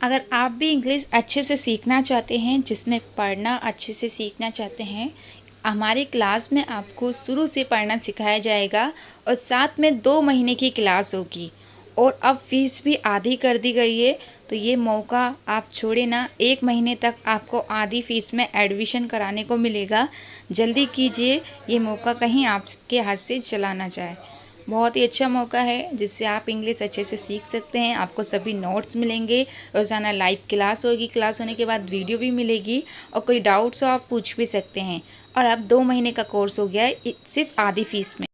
अगर आप भी इंग्लिश अच्छे से सीखना चाहते हैं, जिसमें पढ़ना अच्छे से सीखना चाहते हैं, हमारी क्लास में आपको शुरू से पढ़ना सिखाया जाएगा और साथ में 2 महीने की क्लास होगी और अब फ़ीस भी आधी कर दी गई है। तो ये मौका आप छोड़े ना, 1 महीने तक आपको आधी फ़ीस में एडमिशन कराने को मिलेगा। जल्दी कीजिए, ये मौका कहीं आपके हाथ से चला ना जाए। बहुत ही अच्छा मौका है जिससे आप इंग्लिश अच्छे से सीख सकते हैं। आपको सभी नोट्स मिलेंगे, रोज़ाना लाइव क्लास होगी, क्लास होने के बाद वीडियो भी मिलेगी और कोई डाउट्स हो आप पूछ भी सकते हैं। और अब 2 महीने का कोर्स हो गया है सिर्फ आधी फीस में।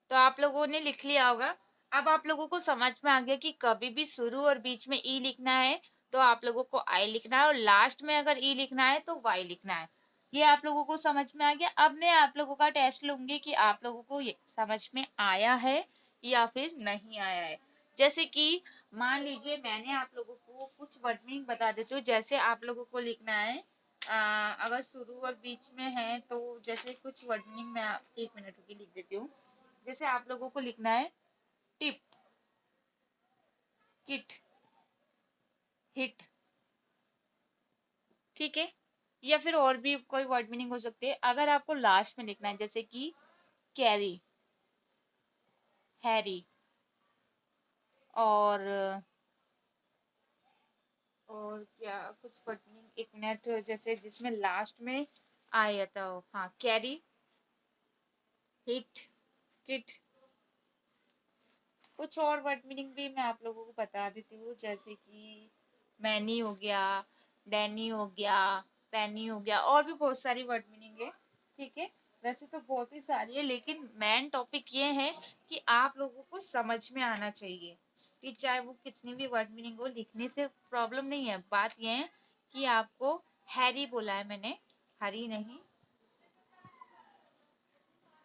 तो आप लोगों ने लिख लिया होगा। अब आप लोगों को समझ में आ गया कि कभी भी शुरू और बीच में ई लिखना है तो आप लोगों को आई लिखना है, और लास्ट में अगर ई लिखना है तो वाई लिखना है। ये आप लोगों को समझ में आ गया। अब मैं आप लोगों का टेस्ट लूंगी कि आप लोगों को ये समझ में आया है या फिर नहीं आया है। जैसे कि मान लीजिए मैंने आप लोगों को कुछ वर्ड मीनिंग बता देती हूँ। जैसे आप लोगों को लिखना है अगर शुरू और बीच में है तो जैसे कुछ वर्ड मीनिंग मैं 1 मिनट की लिख देती हूँ। जैसे आप लोगों को लिखना है टिप, किट, हिट, ठीक है। या फिर और भी कोई वर्ड मीनिंग हो सकते हैं। अगर आपको लास्ट में लिखना है जैसे कि कैरी, हैरी, और क्या कुछ वर्ड मीनिंग 1 मिनट जैसे जिसमें लास्ट में आया था। हाँ, कैरी, हिट, किट। कुछ और वर्ड मीनिंग भी मैं आप लोगों को बता देती हूँ, जैसे कि मैनी हो गया, डैनी हो गया, पैनी हो गया, और भी बहुत सारी वर्ड मीनिंग है, ठीक है। वैसे तो बहुत ही सारी है, लेकिन मेन टॉपिक ये है कि आप लोगों को समझ में आना चाहिए कि चाहे वो कितनी भी वर्ड मीनिंग हो, लिखने से प्रॉब्लम नहीं है। बात यह है कि आपको हैरी बोला है मैंने, हरी नहीं,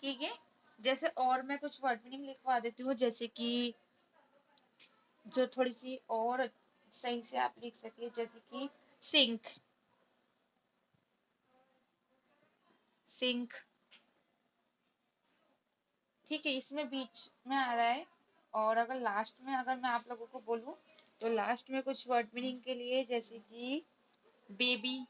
ठीक है। जैसे और मैं कुछ वर्ड मीनिंग लिखवा देती हूँ, जैसे कि जो थोड़ी सी और सही से आप लिख सके, जैसे कि सिंक, सिंक, ठीक है। इसमें बीच में आ रहा है। और अगर लास्ट में अगर मैं आप लोगों को बोलूं तो लास्ट में कुछ वर्ड मीनिंग के लिए, जैसे कि बेबी,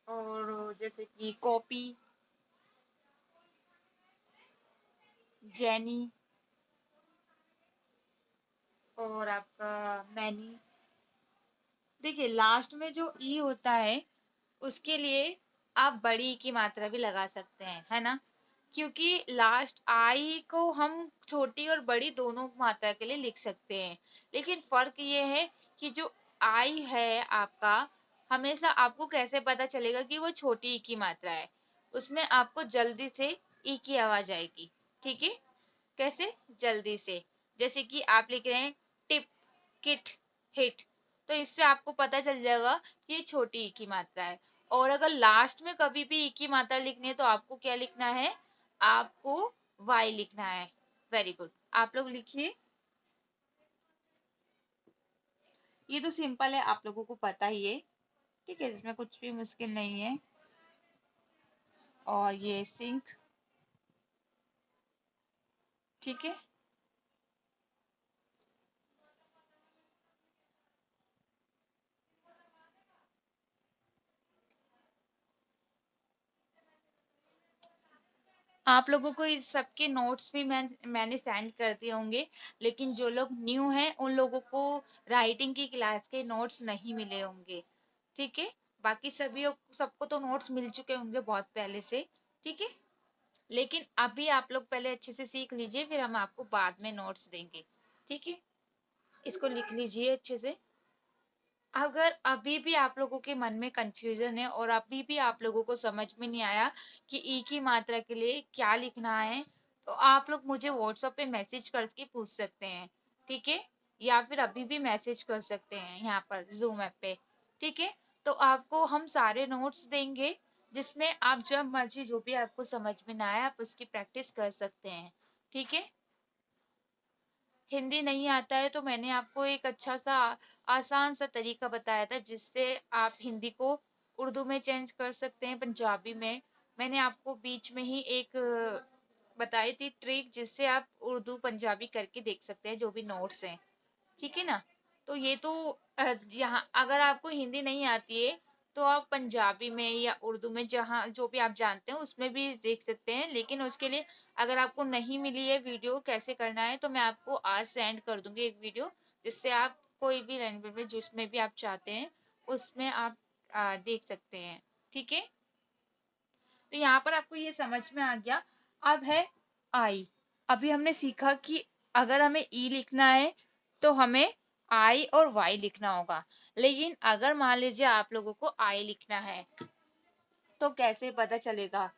और जैसे कि कॉपी, जेनी, और आपका मैनी। देखिए लास्ट में जो ई होता है उसके लिए आप बड़ी ई की मात्रा भी लगा सकते हैं, है ना। क्योंकि लास्ट आई को हम छोटी और बड़ी दोनों मात्रा के लिए लिख सकते हैं, लेकिन फर्क ये है कि जो आई है आपका, हमेशा आपको कैसे पता चलेगा कि वो छोटी ई की मात्रा है। उसमें आपको जल्दी से ई की आवाज आएगी, ठीक है। कैसे? जल्दी से। जैसे कि आप लिख रहे हैं टिप, किट, हिट, तो इससे आपको पता चल जाएगा कि ये छोटी ई की मात्रा है। और अगर लास्ट में कभी भी ई की मात्रा लिखनी है तो आपको क्या लिखना है? आपको वाई लिखना है। वेरी गुड, आप लोग लिखिए। ये तो सिंपल है, आप लोगों को पता ही है, ठीक है, इसमें कुछ भी मुश्किल नहीं है। और ये सिंक, ठीक है। आप लोगों को इस सबके नोट्स भी मैंने सेंड कर दिए होंगे, लेकिन जो लोग न्यू हैं उन लोगों को राइटिंग की क्लास के नोट्स नहीं मिले होंगे, ठीक है। बाकी सभी सबको तो नोट्स मिल चुके होंगे बहुत पहले से, ठीक है। लेकिन अभी आप लोग पहले अच्छे से सीख लीजिए, फिर हम आपको बाद में नोट्स देंगे, ठीक है। इसको लिख लीजिए अच्छे से। अगर अभी भी आप लोगों के मन में कंफ्यूजन है और अभी भी आप लोगों को समझ में नहीं आया कि ई की मात्रा के लिए क्या लिखना है, तो आप लोग मुझे व्हाट्सएप पे मैसेज करके पूछ सकते हैं, ठीक है। या फिर अभी भी मैसेज कर सकते हैं यहाँ पर जूम ऐप पे, ठीक है। तो आपको हम सारे नोट्स देंगे, जिसमें आप जब मर्जी जो भी आपको समझ में ना आए आप उसकी प्रैक्टिस कर सकते हैं, ठीक है। हिंदी नहीं आता है तो मैंने आपको एक अच्छा सा आसान सा तरीका बताया था जिससे आप हिंदी को उर्दू में चेंज कर सकते हैं, पंजाबी में। मैंने आपको बीच में ही एक बताई थी ट्रिक, जिससे आप उर्दू पंजाबी करके देख सकते हैं जो भी नोट्स हैं, ठीक है ना। तो ये तो यहाँ अगर आपको हिंदी नहीं आती है तो आप पंजाबी में या उर्दू में, जहाँ जो भी आप जानते हैं उसमें भी देख सकते हैं। लेकिन उसके लिए अगर आपको नहीं मिली है वीडियो कैसे करना है, तो मैं आपको आज सेंड कर दूंगी एक वीडियो, जिससे आप कोई भी लैंग्वेज में जिसमें भी आप चाहते हैं उसमें आप देख सकते हैं, ठीक है। तो यहाँ पर आपको ये समझ में आ गया। अब है आई। अभी हमने सीखा कि अगर हमें ई लिखना है तो हमें आई और वाई लिखना होगा। लेकिन अगर मान लीजिए आप लोगों को आई लिखना है तो कैसे पता चलेगा?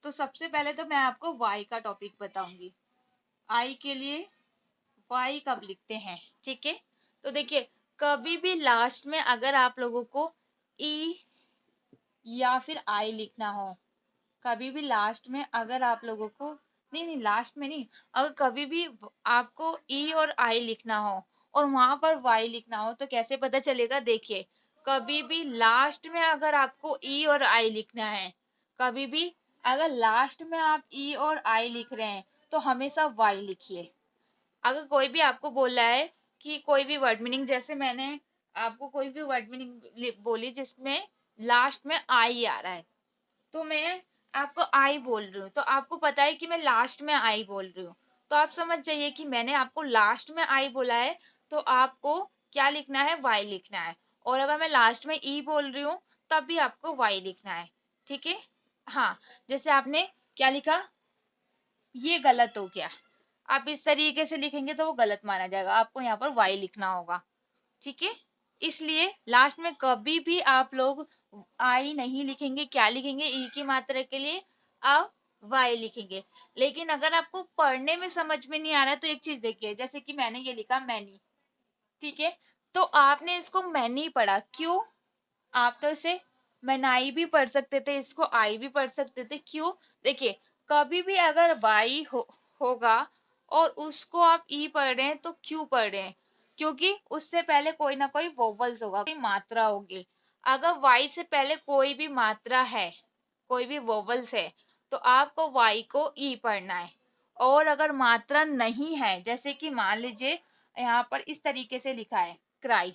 तो सबसे पहले तो मैं आपको वाई का टॉपिक बताऊंगी। आई के लिए वाई कब लिखते हैं, ठीक है। तो देखिए, कभी भी लास्ट में अगर आप लोगों को ई या फिर आई लिखना हो, कभी भी लास्ट में अगर आप लोगों को, नहीं नहीं लास्ट में नहीं, अगर कभी भी आपको ई और आई लिखना हो और वहां पर वाई लिखना हो तो कैसे पता चलेगा? देखिए, कभी भी लास्ट में अगर आपको ई और आई लिखना है, कभी भी अगर लास्ट में आप ई और आई लिख रहे हैं तो हमेशा वाई लिखिए। अगर कोई भी आपको बोल रहा है कि कोई भी वर्ड मीनिंग, जैसे मैंने आपको कोई भी वर्ड मीनिंग बोली जिसमें लास्ट में आई आ रहा है, तो मैं आपको आई बोल रही हूँ, तो आपको पता है कि मैं लास्ट में आई बोल रही हूँ, तो आप समझ जाइए कि मैंने आपको लास्ट में आई बोला है, तो आपको क्या लिखना है? वाई लिखना है। और अगर मैं लास्ट में ई बोल रही हूँ तब भी आपको वाई लिखना है, ठीक है। हाँ, जैसे आपने क्या लिखा, ये गलत हो गया, आप इस तरीके से लिखेंगे तो वो गलत माना जाएगा, आपको यहाँ पर वाई लिखना होगा, ठीक है। इसलिए लास्ट में कभी भी आप लोग आई नहीं लिखेंगे, क्या लिखेंगे? ई की मात्रा के लिए आप वाई लिखेंगे। लेकिन अगर आपको पढ़ने में समझ में नहीं आ रहा है तो एक चीज देखिए, जैसे कि मैंने ये लिखा मैनी, ठीक है, तो आपने इसको मैनी पढ़ा, क्यों? आप तो इसे मनाई भी पढ़ सकते थे, इसको आई भी पढ़ सकते थे, क्यों? देखिए, कभी भी अगर वाई होगा और उसको आप ई पढ़ रहे हैं तो क्यों पढ़ रहे हैं? क्योंकि उससे पहले कोई ना कोई वोवल्स होगा, कोई मात्रा होगी। अगर वाई से पहले कोई भी मात्रा है, कोई भी वोवल्स है, तो आपको वाई को ई पढ़ना है। और अगर मात्रा नहीं है, जैसे कि मान लीजिए यहाँ पर इस तरीके से लिखा है क्राई,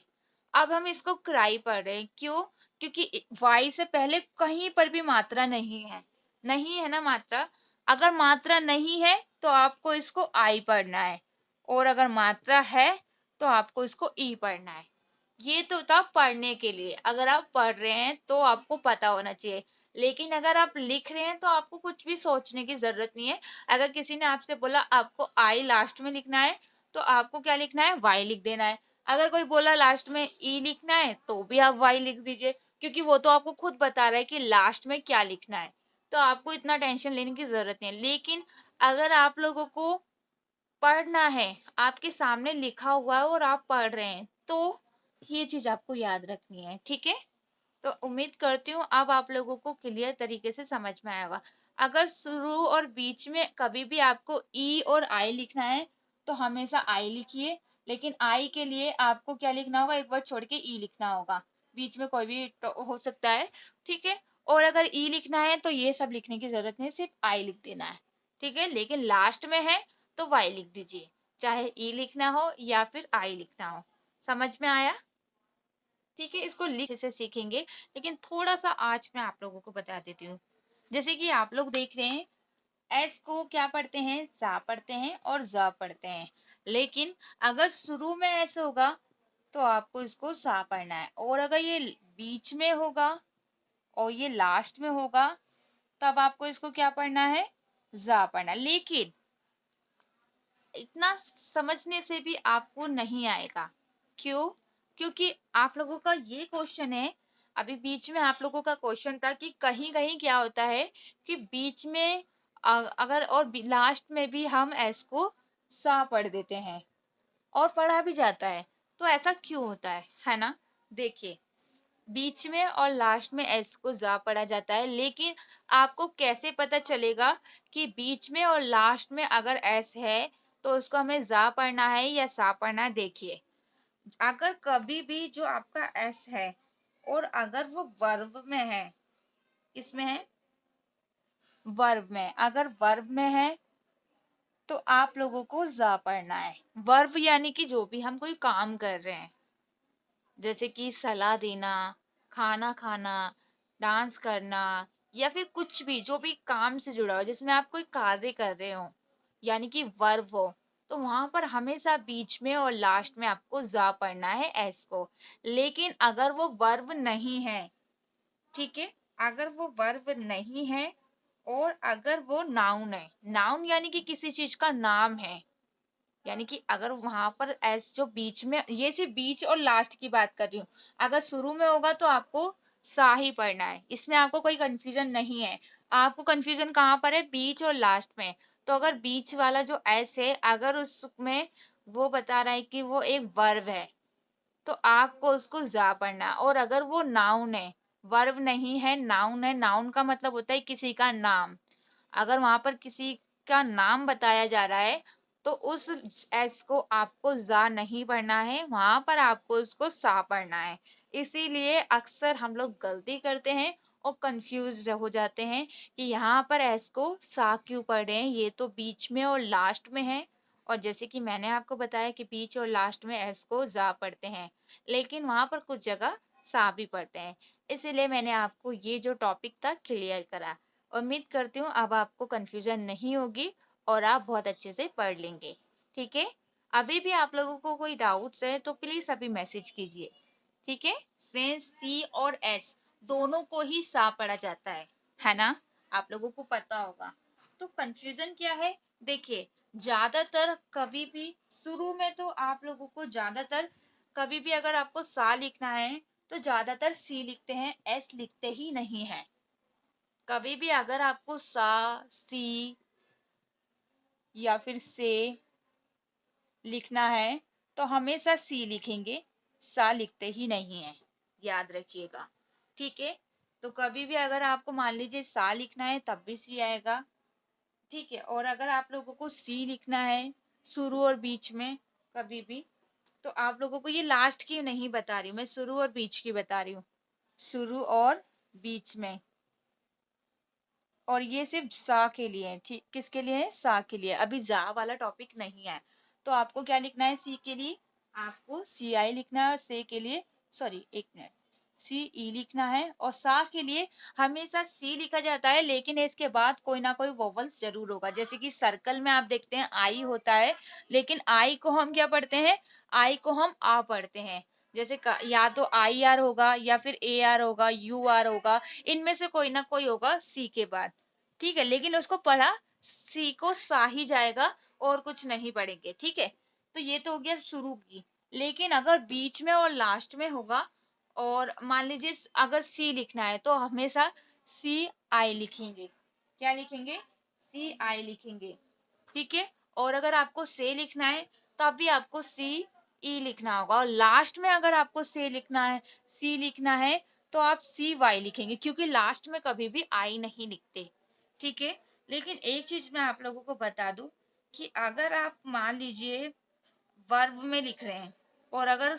अब हम इसको क्राई पढ़ रहे हैं, क्यों? क्योंकि वाई से पहले कहीं पर भी मात्रा नहीं है, नहीं है ना मात्रा। अगर मात्रा नहीं है तो आपको इसको आई पढ़ना है, और अगर मात्रा है तो आपको इसको ई पढ़ना है। ये तो था पढ़ने के लिए, अगर आप पढ़ रहे हैं तो आपको पता होना चाहिए। लेकिन अगर आप लिख रहे हैं तो आपको कुछ भी सोचने की जरूरत नहीं है। अगर किसी ने आपसे बोला आपको आई लास्ट में लिखना है, तो आपको क्या लिखना है? वाई लिख देना है। अगर कोई बोला लास्ट में ई लिखना है तो भी आप वाई लिख दीजिए, क्योंकि वो तो आपको खुद बता रहा है कि लास्ट में क्या लिखना है। तो आपको इतना टेंशन लेने की जरूरत नहीं है। लेकिन अगर आप लोगों को पढ़ना है, आपके सामने लिखा हुआ है और आप पढ़ रहे हैं, तो ये चीज आपको याद रखनी है, ठीक है। तो उम्मीद करती हूँ अब आप लोगों को क्लियर तरीके से समझ में आएगा। अगर शुरू और बीच में कभी भी आपको ई और आई लिखना है तो हमेशा आई लिखिए। लेकिन आई के लिए आपको क्या लिखना होगा? एक वर्ड छोड़ के ई लिखना होगा, बीच में कोई भी हो सकता है, ठीक है। और अगर ई लिखना है तो ये सब लिखने की जरूरत नहीं, सिर्फ आई लिख देना है, ठीक है। लेकिन लास्ट में है तो वाई लिख दीजिए, चाहे ई लिखना हो या फिर आई लिखना हो। समझ में आया? ठीक है, इसको लिख से सीखेंगे। लेकिन थोड़ा सा आज मैं आप लोगों को बता देती हूँ। जैसे कि आप लोग देख रहे हैं, एस को क्या पढ़ते हैं? सा पढ़ते हैं और ज पढ़ते हैं। लेकिन अगर शुरू में एस होगा तो आपको इसको सा पढ़ना है, और अगर ये बीच में होगा और ये लास्ट में होगा तब आपको इसको क्या पढ़ना है? जा पढ़ना है। लेकिन इतना समझने से भी आपको नहीं आएगा, क्यों? क्योंकि आप लोगों का ये क्वेश्चन है, अभी बीच में आप लोगों का क्वेश्चन था कि कहीं कहीं क्या होता है कि बीच में अगर और लास्ट में भी हम एस को सा पढ़ देते हैं और पढ़ा भी जाता है, तो ऐसा क्यों होता है ना? देखिए, बीच में और लास्ट में एस को जा पढ़ा जाता है, लेकिन आपको कैसे पता चलेगा कि बीच में और लास्ट में अगर एस है तो उसको हमें जा पढ़ना है या सा पढ़ना है? देखिए, अगर कभी भी जो आपका एस है और अगर वो वर्ब में है, इसमें है वर्ब में, अगर वर्ब में है तो आप लोगों को जा पढ़ना है। वर्ब यानी कि जो भी हम कोई काम कर रहे हैं, जैसे कि सलाह देना, खाना खाना, डांस करना, या फिर कुछ भी जो भी काम से जुड़ा हो जिसमें आप कोई कार्य कर रहे हो, यानी कि वर्ब हो, तो वहां पर हमेशा बीच में और लास्ट में आपको जा पढ़ना है एस को। लेकिन अगर वो वर्ब नहीं है, ठीक है, अगर वो वर्ब नहीं है और अगर वो नाउन है, नाउन यानी कि किसी चीज का नाम है, यानी कि अगर वहां पर एस जो बीच में, ये सिर्फ बीच और लास्ट की बात कर रही हूँ, अगर शुरू में होगा तो आपको सा ही पढ़ना है, इसमें आपको कोई कंफ्यूजन नहीं है। आपको कंफ्यूजन कहाँ पर है? बीच और लास्ट में। तो अगर बीच वाला जो एस है, अगर उसमें वो बता रहा है कि वो एक वर्ब है, तो आपको उसको जा पढ़ना है। और अगर वो नाउन है, वर्ब नहीं है, नाउन है, नाउन का मतलब होता है किसी का नाम, अगर वहां पर किसी का नाम बताया जा रहा है तो उस एस को आपको जा नहीं पढ़ना है, वहां पर आपको उसको सा पढ़ना है। इसीलिए अक्सर हम लोग गलती करते हैं और कंफ्यूज हो जाते हैं कि यहाँ पर एस को सा क्यों पढ़ रहे हैं, ये तो बीच में और लास्ट में है। और जैसे कि मैंने आपको बताया कि बीच और लास्ट में एस को जा पढ़ते हैं, लेकिन वहां पर कुछ जगह सा भी पढ़ते हैं। इसीलिए मैंने आपको ये जो टॉपिक था क्लियर करा। उम्मीद करती हूँ अब आपको कंफ्यूजन नहीं होगी और आप बहुत अच्छे से पढ़ लेंगे। ठीक है, अभी भी आप लोगों को कोई डाउट्स है तो प्लीज अभी मैसेज कीजिए। ठीक है फ्रेंड्स, सी और एस दोनों को ही सा पढ़ा जाता है ना? आप लोगों को पता होगा। तो कंफ्यूजन क्या है? देखिए, ज्यादातर कभी भी शुरू में तो आप लोगों को ज्यादातर कभी भी अगर आपको सा लिखना है तो ज्यादातर सी लिखते हैं, एस लिखते ही नहीं है। कभी भी अगर आपको सा, सी या फिर से लिखना है तो हमेशा सी लिखेंगे, सा लिखते ही नहीं है, याद रखिएगा। ठीक है, तो कभी भी अगर आपको मान लीजिए सा लिखना है तब भी सी आएगा। ठीक है, और अगर आप लोगों को सी लिखना है शुरू और बीच में कभी भी, तो आप लोगों को, ये लास्ट की नहीं बता रही हूँ मैं, शुरू और बीच की बता रही हूँ, शुरू और बीच में। और ये सिर्फ सा के लिए है, ठीक, किसके लिए है? सा के लिए। अभी जा वाला टॉपिक नहीं है। तो आपको क्या लिखना है? सी के लिए आपको सी आई लिखना है, और से के लिए, सॉरी एक मिनट, सी ई लिखना है। और सा के लिए हमेशा सी लिखा जाता है, लेकिन इसके बाद कोई ना कोई वोवल्स जरूर होगा। जैसे कि सर्कल में आप देखते हैं आई होता है, लेकिन आई को हम क्या पढ़ते हैं? आई को हम आ पढ़ते हैं। जैसे या तो आई आर होगा या फिर ए आर होगा, यू आर होगा, इनमें से कोई ना कोई होगा सी के बाद। ठीक है, लेकिन उसको पढ़ा सी को सा ही जाएगा और कुछ नहीं पढ़ेंगे। ठीक है, तो ये तो हो गया शुरू की। लेकिन अगर बीच में और लास्ट में होगा, और मान लीजिए अगर सी लिखना है तो हमेशा सी आई लिखेंगे। क्या लिखेंगे? सी आई लिखेंगे। ठीक है, और अगर आपको से लिखना है तब भी आपको सी ई लिखना होगा। और लास्ट में अगर आपको से लिखना है, सी लिखना है, तो आप सी वाई लिखेंगे, क्योंकि लास्ट में कभी भी आई नहीं लिखते। ठीक है, लेकिन एक चीज मैं आप लोगों को बता दूं कि अगर आप मान लीजिए वर्ब में लिख रहे हैं, और अगर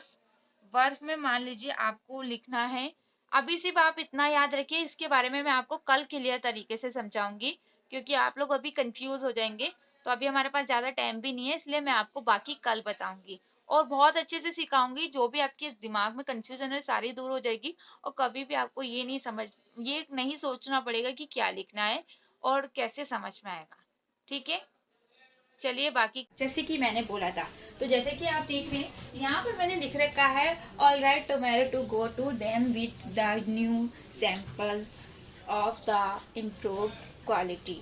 वर्ब में मान लीजिए आपको लिखना है, अभी सिर्फ आप इतना याद रखिए, इसके बारे में मैं आपको कल क्लियर तरीके से समझाऊंगी, क्योंकि आप लोग अभी कंफ्यूज हो जाएंगे। तो अभी हमारे पास ज्यादा टाइम भी नहीं है, इसलिए मैं आपको बाकी कल बताऊंगी और बहुत अच्छे से सिखाऊंगी। जो भी आपके दिमाग में कंफ्यूजन है सारी दूर हो जाएगी, और कभी भी आपको ये नहीं सोचना पड़ेगा कि क्या लिखना है और कैसे समझ में आएगा। ठीक है, चलिए बाकी जैसे कि मैंने बोला था, तो जैसे कि आप देख रहे हैं यहाँ पर मैंने लिख रखा है, all right tomorrow to go to them with the new samples of the improve quality.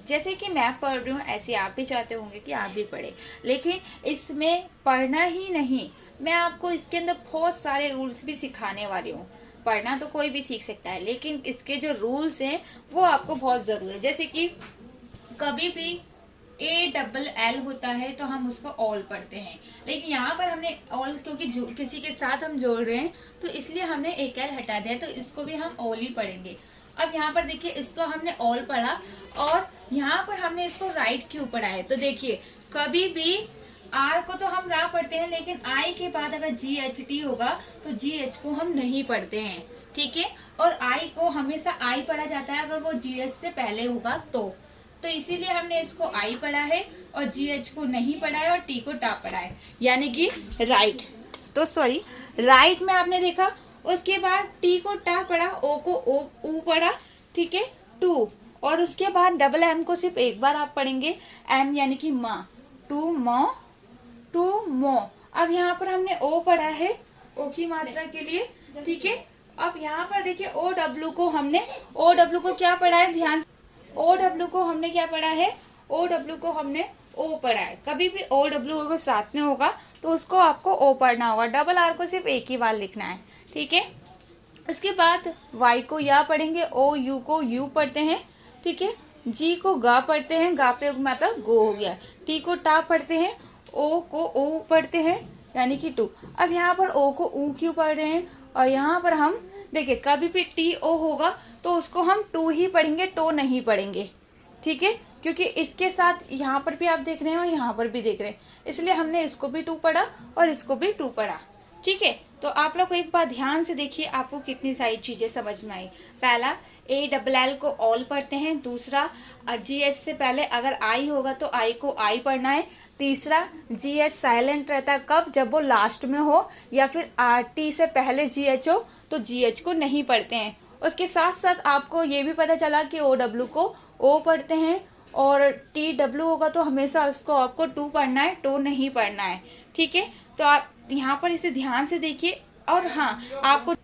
जैसे कि मैं पढ़ रही हूँ ऐसे आप भी चाहते होंगे कि आप भी पढ़े, लेकिन इसमें पढ़ना ही नहीं, मैं आपको इसके अंदर बहुत सारे रूल्स भी सिखाने वाली हूँ। पढ़ना तो कोई भी सीख सकता है, लेकिन इसके जो रूल्स हैं वो आपको बहुत जरूरी है। जैसे कि कभी भी ALL होता है तो हम उसको ऑल पढ़ते हैं, लेकिन यहाँ पर हमने ऑल क्योंकि किसी के साथ हम जोड़ रहे हैं तो इसलिए हमने एक एल हटा दिया, तो इसको भी हम ऑल ही पढ़ेंगे। अब यहाँ पर देखिए, इसको हमने ऑल पढ़ा और यहाँ पर हमने इसको राइट क्यों पढ़ा है, तो देखिए कभी भी आर को तो हम रा पढ़ते हैं, लेकिन आई के बाद अगर GHT होगा तो GH को हम नहीं पढ़ते हैं। ठीक है, और आई को हमेशा आई पढ़ा जाता है अगर वो GH से पहले होगा तो इसीलिए हमने इसको आई पढ़ा है। और GH को नहीं पढ़ा है और T को टा पढ़ा है, यानी कि राइट। तो सॉरी, राइट में आपने देखा, उसके बाद T को टा पढ़ा, O को ऊ पढ़ा, ठीक है, टू, और उसके बाद डबल M को सिर्फ एक बार आप पढ़ेंगे, M यानी कि माँ, टू मो। अब यहाँ पर हमने O पढ़ा है, O की मात्रा के लिए, ठीक है। अब यहाँ पर देखिए OW को हमने, OW को क्या पढ़ा है, ध्यान, OW को हमने क्या पढ़ा है, OW को हमने O पढ़ा है। कभी भी OW अगर साथ में होगा तो उसको आपको O पढ़ना होगा, डबल R को सिर्फ एक ही बार लिखना है, ठीक है। उसके बाद Y को या पढ़ेंगे, O U को यू पढ़ते हैं, ठीक है। G को गा पढ़ते हैं, गा पे मतलब गो हो गया। T को टा पढ़ते हैं, O को ओ पढ़ते हैं, यानी कि टू। अब यहाँ पर O को ऊ क्यों पढ़ रहे हैं, और यहाँ पर हम देखिए कभी भी TO होगा तो उसको हम टू ही पढ़ेंगे, टो नहीं पढ़ेंगे, ठीक है, क्योंकि इसके साथ यहाँ पर भी आप देख रहे हैं और यहाँ पर भी देख रहे हैं, इसलिए हमने इसको भी टू पढ़ा और इसको भी टू पढ़ा, ठीक है। तो आप लोग एक बार ध्यान से देखिए, आपको कितनी सारी चीजें समझ में आई। पहला ALL को ऑल पढ़ते हैं, दूसरा GH से पहले अगर I होगा तो I को I पढ़ना है, तीसरा GH साइलेंट रहता है कब, जब वो लास्ट में हो, या फिर T से पहले GH हो तो GH को नहीं पढ़ते हैं। उसके साथ साथ आपको ये भी पता चला कि OW को O पढ़ते हैं, और TW होगा तो हमेशा उसको आपको टू पढ़ना है, टो नहीं पढ़ना है, ठीक है। तो आप यहाँ पर इसे ध्यान से देखिए। और हाँ, आपको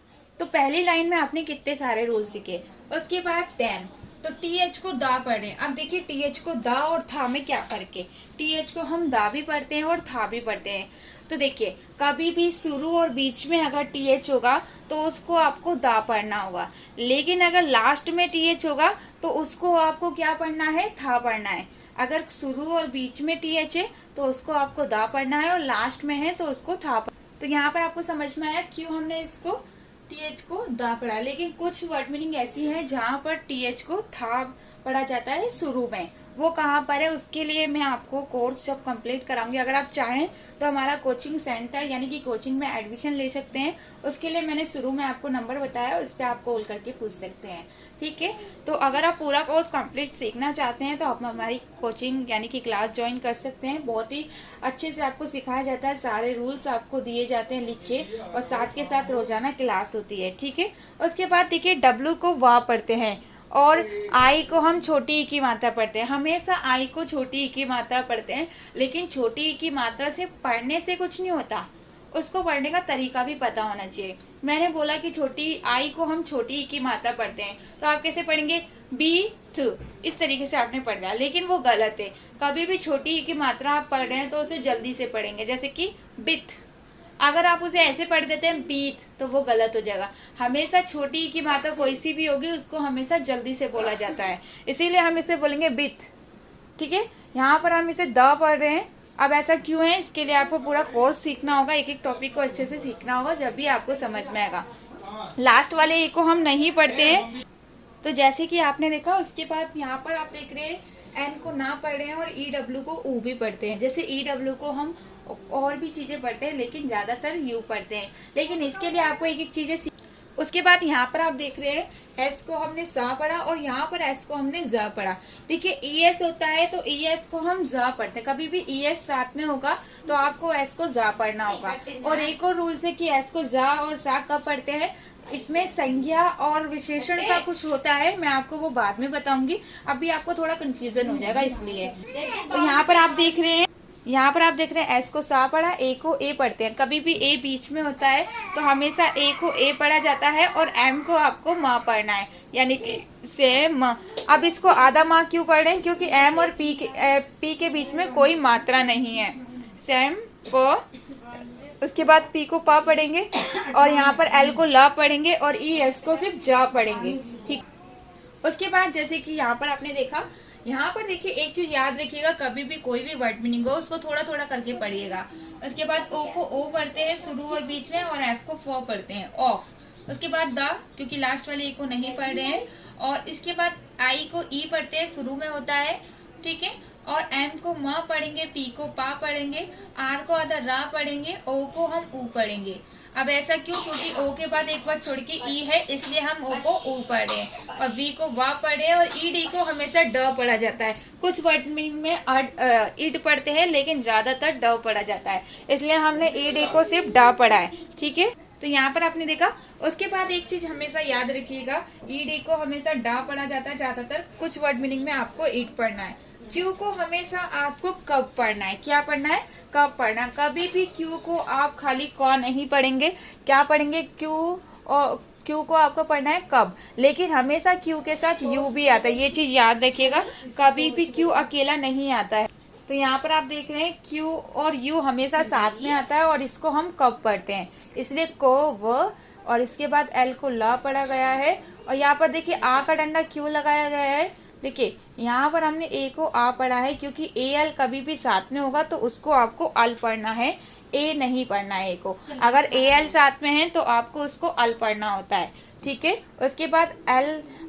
तो पहली लाइन में आपने कितने सारे रूल सीखे। उसके बाद देन, तो TH को दा पढ़े। अब देखिए TH को दा और था में क्या फर्क है। TH को हम दा भी पढ़ते हैं और था भी पढ़ते हैं। तो देखिए कभी भी शुरू और बीच में अगर TH होगा तो उसको आपको दा पढ़ना होगा, लेकिन अगर लास्ट में TH होगा तो उसको आपको क्या पढ़ना है, था पढ़ना है। अगर शुरू और बीच में TH है तो उसको आपको दा पढ़ना है, और लास्ट में है तो उसको था तो यहाँ पर आपको समझ में आया क्यों हमने इसको TH को दा पढ़ा। लेकिन कुछ वर्ड मीनिंग ऐसी है जहाँ पर TH को था पढ़ा जाता है शुरू में, वो कहाँ पर है उसके लिए मैं आपको कोर्स जब कंप्लीट कराऊंगी, अगर आप चाहें तो हमारा कोचिंग सेंटर यानी कि कोचिंग में एडमिशन ले सकते हैं। उसके लिए मैंने शुरू में आपको नंबर बताया, उस पर आप कॉल करके पूछ सकते हैं, ठीक है। तो अगर आप पूरा कोर्स कंप्लीट सीखना चाहते हैं तो आप हमारी कोचिंग यानी कि क्लास ज्वाइन कर सकते हैं। बहुत ही अच्छे से आपको सिखाया जाता है, सारे रूल्स आपको दिए जाते हैं लिख के, और साथ के साथ रोजाना क्लास होती है, ठीक है। उसके बाद देखिए W को वाह पढ़ते हैं, और आई को हम छोटी ई की मात्रा पढ़ते हैं। हमेशा आई को छोटी ई की मात्रा पढ़ते हैं, लेकिन छोटी ई की मात्रा से पढ़ने से कुछ नहीं होता, उसको पढ़ने का तरीका भी पता होना चाहिए। मैंने बोला कि छोटी आई को हम छोटी ई की मात्रा पढ़ते हैं, तो आप कैसे पढ़ेंगे, बीथ, इस तरीके से आपने पढ़ना है, लेकिन वो गलत है। कभी भी छोटी ई की मात्रा आप पढ़ रहे हैं तो उसे जल्दी से पढ़ेंगे, जैसे कि बिथ। अगर आप उसे ऐसे पढ़ देते हैं बीथ, तो वो गलत हो जाएगा। हमेशा छोटी ई की मात्रा कोई सी भी होगी उसको हमेशा जल्दी से बोला जाता है, इसीलिए हम इसे बोलेंगे बिथ, ठीक है। यहाँ पर हम इसे द पढ़ रहे हैं। अब ऐसा क्यों है, इसके लिए आपको पूरा कोर्स सीखना होगा, एक एक टॉपिक को अच्छे से सीखना होगा, जब भी आपको समझ में आएगा। लास्ट वाले ए को हम नहीं पढ़ते हैं। तो जैसे कि आपने देखा, उसके बाद यहाँ पर आप देख रहे हैं एन को ना पढ़ रहे हैं और EW को ऊ भी पढ़ते हैं। जैसे EW को हम और भी चीजें पढ़ते हैं, लेकिन ज्यादातर यू पढ़ते हैं, लेकिन इसके लिए आपको एक एक चीजें। उसके बाद यहाँ पर आप देख रहे हैं एस को हमने सा पढ़ा और यहाँ पर एस को हमने ज पढ़ा। देखिए ES होता है तो ES को हम ज पढ़ते हैं, कभी भी ES साथ में होगा तो आपको एस को ज पढ़ना होगा। और एक और रूल है कि एस को ज और सा कब पढ़ते हैं, इसमें संज्ञा और विशेषण का कुछ होता है, मैं आपको वो बाद में बताऊंगी, अभी आपको थोड़ा कंफ्यूजन हो जाएगा इसलिए। तो यहाँ पर आप देख रहे हैं, एस को सा पढ़ा, ए को ए पढ़ते हैं। कभी भी ए बीच में होता है तो हमेशा ए को ए पढ़ा जाता है, और एम को आपको माँ पढ़ना है, यानी कि सेम। अब इसको आधा माँ क्यों पढ़ रहे हैं, क्योंकि एम और पी के बीच में कोई मात्रा नहीं है। सेम को, उसके बाद पी को पा पढ़ेंगे, और यहाँ पर एल को ला पढ़ेंगे, और एस को सिर्फ जा पढ़ेंगे, ठीक। उसके बाद जैसे कि यहाँ पर आपने देखा, यहाँ पर देखिए एक चीज याद रखिएगा, कभी भी कोई भी वर्ड मीनिंग हो उसको थोड़ा थोड़ा करके पढ़िएगा। उसके बाद ओ को ओ पढ़ते हैं शुरू और बीच में, और एफ को फो पढ़ते हैं, ऑफ। उसके बाद द, क्योंकि लास्ट वाले ए को नहीं पढ़ रहे हैं, और इसके बाद आई को ई पढ़ते हैं, शुरू में होता है, ठीक है। और एम को म पढ़ेंगे, पी को पा पढ़ेंगे, आर को आधा रा पढ़ेंगे, ओ को हम ऊ पढ़ेंगे। अब ऐसा क्यों? क्योंकि ओ के बाद एक बार छोड़ के ई है, इसलिए हम ओ को ऊ पढ़ रहे हैं और वी को वा पढ़ रहे हैं और ई डी को हमेशा ड पढ़ा जाता है। कुछ वर्ड में इड पढ़ते हैं लेकिन ज्यादातर ड पढ़ा जाता है, इसलिए हमने ई डी को सिर्फ ड पढ़ा है। ठीक है, तो यहाँ पर आपने देखा। उसके बाद एक चीज हमेशा याद रखिएगा, ई डी को हमेशा ड पढ़ा जाता है ज्यादातर, कुछ वर्ड मीनिंग में आपको इड पढ़ना है। क्यू को हमेशा आपको कब पढ़ना है? क्या पढ़ना है? कब पढ़ना। कभी भी क्यू को आप खाली क नहीं पढ़ेंगे, क्या पढ़ेंगे? क्यू, और क्यू को आपको पढ़ना है कब। लेकिन हमेशा क्यू के साथ यू भी आता है, ये चीज याद रखिएगा, कभी भी क्यू अकेला नहीं आता है। तो यहाँ पर आप देख रहे हैं क्यू और यू हमेशा साथ में आता है और इसको हम कब पढ़ते हैं, इसलिए को व, और इसके बाद एल को ल पढ़ा गया है। और यहाँ पर देखिए आ का डंडा क्यों लगाया गया है? देखिए यहाँ पर हमने ए को आ पढ़ा है क्योंकि ए एल कभी भी साथ में होगा तो उसको आपको अल पढ़ना है, ए नहीं पढ़ना है ए को। अगर ए एल साथ में है तो आपको उसको अल पढ़ना होता है। ठीक है, उसके बाद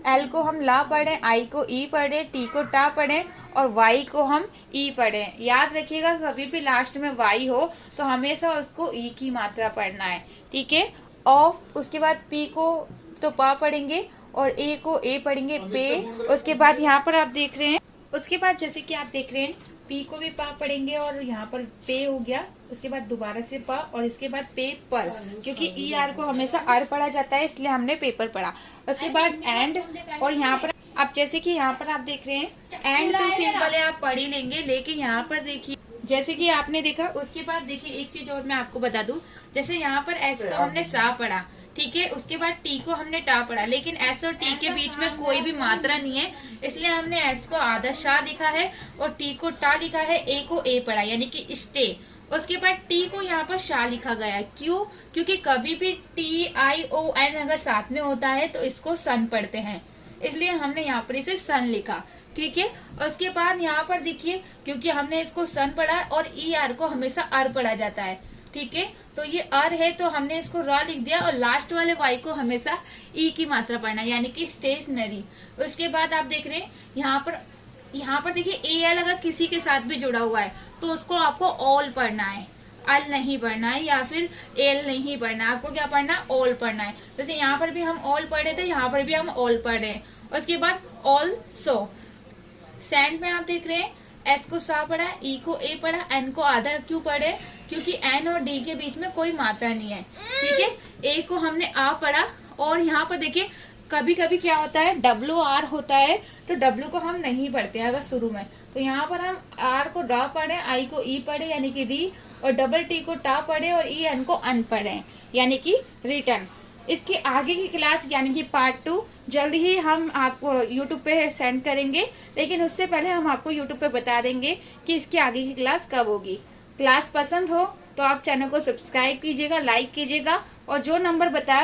एल को हम ला पढ़े, आई को ई पढ़े, टी को टा पढ़े और वाई को हम ई पढ़े। याद रखिएगा कभी भी लास्ट में वाई हो तो हमेशा उसको ई की मात्रा पढ़ना है। ठीक है, ऑफ, उसके बाद पी को तो पा पढ़ेंगे और ए को ए पढ़ेंगे पे। उसके बाद यहाँ पर आप देख रहे हैं, उसके बाद जैसे कि आप देख रहे हैं पी को भी पा पढ़ेंगे और यहाँ पर पे हो गया, उसके बाद दोबारा से पा और इसके बाद पे पर, क्योंकि ई आर को हमेशा आर पढ़ा जाता है इसलिए हमने पेपर पढ़ा। उसके बाद एंड, और यहाँ पर आप जैसे कि यहाँ पर आप देख रहे हैं एंड तो सिंपल है, आप पढ़ ही लेंगे। लेकिन यहाँ पर देखिए जैसे कि आपने देखा, उसके बाद देखिए एक चीज और मैं आपको बता दूं, जैसे यहाँ पर एस को हमने सा पढ़ा, ठीक है, उसके बाद टी को हमने टा पढ़ा, लेकिन एस और टी के बीच में कोई भी मात्रा नहीं है इसलिए हमने एस को आधा शाह लिखा है और टी को टा लिखा है, ए को ए पढ़ा यानी कि स्टे। उसके बाद टी को यहाँ पर शाह लिखा गया है, क्यों? क्योंकि कभी भी टी आई ओ एन अगर साथ में होता है तो इसको सन पढ़ते हैं, इसलिए हमने यहाँ पर इसे सन लिखा। ठीक है, उसके बाद यहाँ पर देखिए क्योंकि हमने इसको सन पढ़ा और ई आर को हमेशा अर पढ़ा जाता है। ठीक है, तो ये अर है तो हमने इसको र लिख दिया और लास्ट वाले वाई को हमेशा ई की मात्रा पढ़ना यानी कि स्टेशनरी। उसके बाद आप देख रहे हैं यहाँ पर देखिए ए एल अगर किसी के साथ भी जुड़ा हुआ है तो उसको आपको ऑल पढ़ना है, अल नहीं पढ़ना है या फिर एल नहीं पढ़ना, आपको क्या पढ़ना है? ऑल पढ़ना है। जैसे यहाँ पर भी हम ऑल पढ़े थे, यहाँ पर भी हम ऑल पढ़ रहे हैं। उसके बाद ऑल्सो, सेंड में आप देख रहे हैं एस को सा पढ़ा, ई को ए पढ़ा, एन को आधा क्यों पढ़े? क्योंकि एन और डी के बीच में कोई मात्रा नहीं है। ठीक है, ए को हमने आ पढ़ा और यहाँ पर देखिए कभी कभी क्या होता है डब्ल्यू आर होता है तो डब्ल्यू को हम नहीं पढ़ते हैं अगर शुरू में, तो यहाँ पर हम आर को डा पढ़े, आई को ई पढ़े यानी कि री, और डबल टी को टा पढ़े और ई एन को अन पढ़े यानी कि रिटर्न। इसके आगे की क्लास यानी कि पार्ट 2 जल्द ही हम आपको यूट्यूब पे सेंड करेंगे, लेकिन उससे पहले हम आपको यूट्यूब पे बता देंगे कि इसके आगे की क्लास कब होगी। क्लास पसंद हो तो आप चैनल को सब्सक्राइब कीजिएगा, लाइक कीजिएगा और जो नंबर बताया